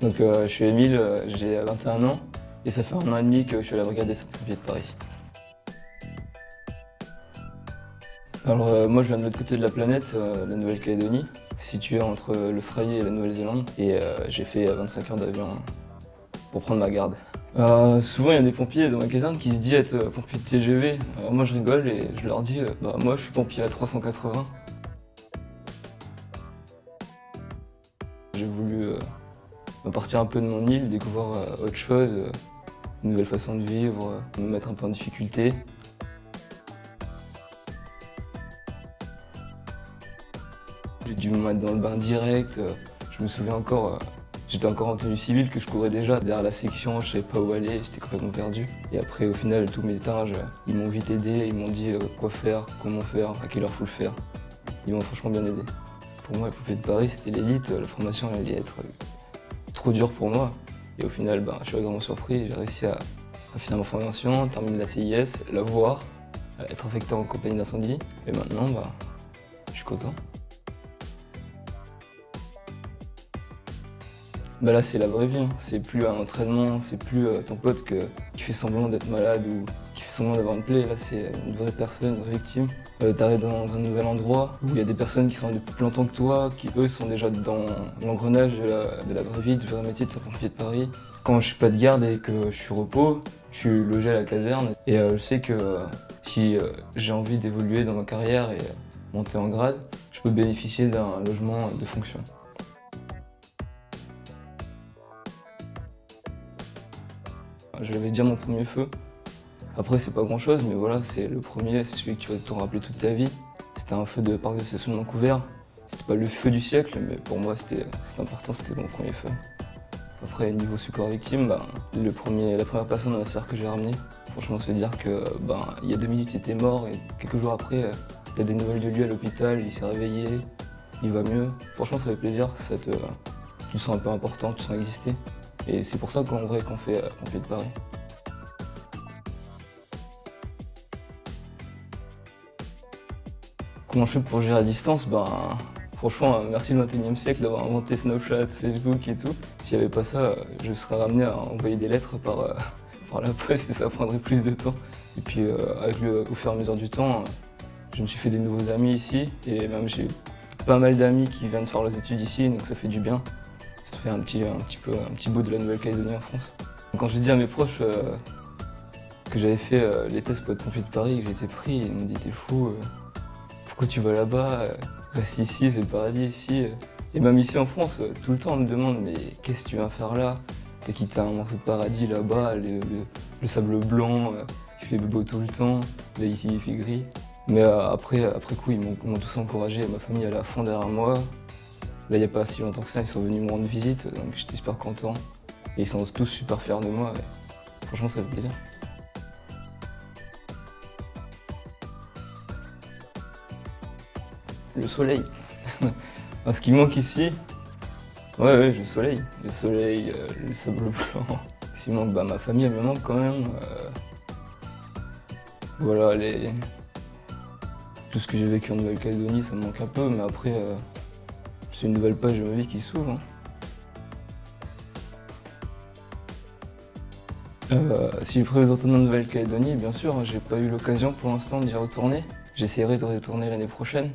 Donc je suis Émile, j'ai 21 ans et ça fait 1 an et demi que je suis à la brigade des sapeurs-pompiers de Paris. Alors moi je viens de l'autre côté de la planète, la Nouvelle-Calédonie, située entre l'Australie et la Nouvelle-Zélande, et j'ai fait 25 heures d'avion pour prendre ma garde. Souvent il y a des pompiers dans ma caserne qui se disent être pompier de TGV. Alors moi je rigole et je leur dis moi je suis pompier à 380. J'ai voulu partir un peu de mon île, découvrir autre chose, une nouvelle façon de vivre, me mettre un peu en difficulté. J'ai dû me mettre dans le bain direct. Je me souviens encore, j'étais encore en tenue civile, que je courais déjà derrière la section, je savais pas où aller, j'étais complètement perdu. Et après, au final, tous mes étages, ils m'ont vite aidé, ils m'ont dit quoi faire, comment faire, à quelle heure faut le faire. Ils m'ont franchement bien aidé. Pour moi, les pompiers de Paris, c'était l'élite, la formation elle allait être trop dure pour moi. Et au final, je suis agréablement surpris, j'ai réussi à finir ma formation, terminer la CIS, la voir, être affecté en compagnie d'incendie. Et maintenant, je suis content. Là, c'est la vraie vie, hein. C'est plus un entraînement, c'est plus ton pote qui fait semblant d'être malade ou qui fait semblant d'avoir une plaie. Là, c'est une vraie personne, une vraie victime. T'arrives dans un nouvel endroit où il y a des personnes qui sont là depuis plus longtemps que toi, qui eux sont déjà dans l'engrenage de la vraie vie, du vrai métier de sapeur-pompier de Paris. Quand je suis pas de garde et que je suis au repos, je suis logé à la caserne et je sais que si j'ai envie d'évoluer dans ma carrière et monter en grade, je peux bénéficier d'un logement de fonction. J'avais déjà mon premier feu. Après, c'est pas grand chose, mais voilà, c'est le premier, c'est celui que tu vas te rappeler toute ta vie. C'était un feu de parc de station de Vancouver. C'était pas le feu du siècle, mais pour moi, c'était important, c'était mon premier feu. Après, niveau secours victime, la première personne dans la CR que j'ai ramenée, franchement, se dire que il y a 2 minutes, il était mort, et quelques jours après, t'as des nouvelles de lui à l'hôpital, il s'est réveillé, il va mieux. Franchement, ça fait plaisir, tu te sens un peu important, tu te sens exister. Et c'est pour ça qu'en vrai qu'on fait pompier de Paris. Comment je fais pour gérer à distance? Franchement, merci le 21e siècle d'avoir inventé Snapchat, Facebook et tout. S'il n'y avait pas ça, je serais ramené à envoyer des lettres par la poste et ça prendrait plus de temps. Et puis au fur et à mesure du temps, je me suis fait des nouveaux amis ici et même j'ai pas mal d'amis qui viennent faire leurs études ici, donc ça fait du bien. Ça fait un petit bout de la Nouvelle-Calédonie en France. Quand j'ai dit à mes proches que j'avais fait les tests pour être pompier de Paris et que j'étais pris, ils m'ont dit t'es fou, pourquoi tu vas là-bas, reste ici, c'est le paradis ici. Et même ici en France, tout le temps on me demande mais qu'est-ce que tu viens faire là? T'as quitté un morceau de paradis là-bas, le sable blanc, il fait beau tout le temps, là ici il fait gris. Mais après coup ils m'ont tous encouragé, ma famille elle est à fond derrière moi. Là, il n'y a pas si longtemps que ça, ils sont venus me rendre visite, donc j'étais super content. Et ils sont tous super fiers de moi, et franchement, ça fait plaisir. Le soleil. Ce qui manque ici, ouais, le soleil. Le soleil, le sable blanc. Ce qui manque, ma famille, elle me manque quand même. Voilà, tout ce que j'ai vécu en Nouvelle-Calédonie, ça me manque un peu, mais après, c'est une nouvelle page de ma vie qui s'ouvre. Si j'ai prévu de retourner en Nouvelle-Calédonie, bien sûr, j'ai pas eu l'occasion pour l'instant d'y retourner. J'essaierai de retourner l'année prochaine.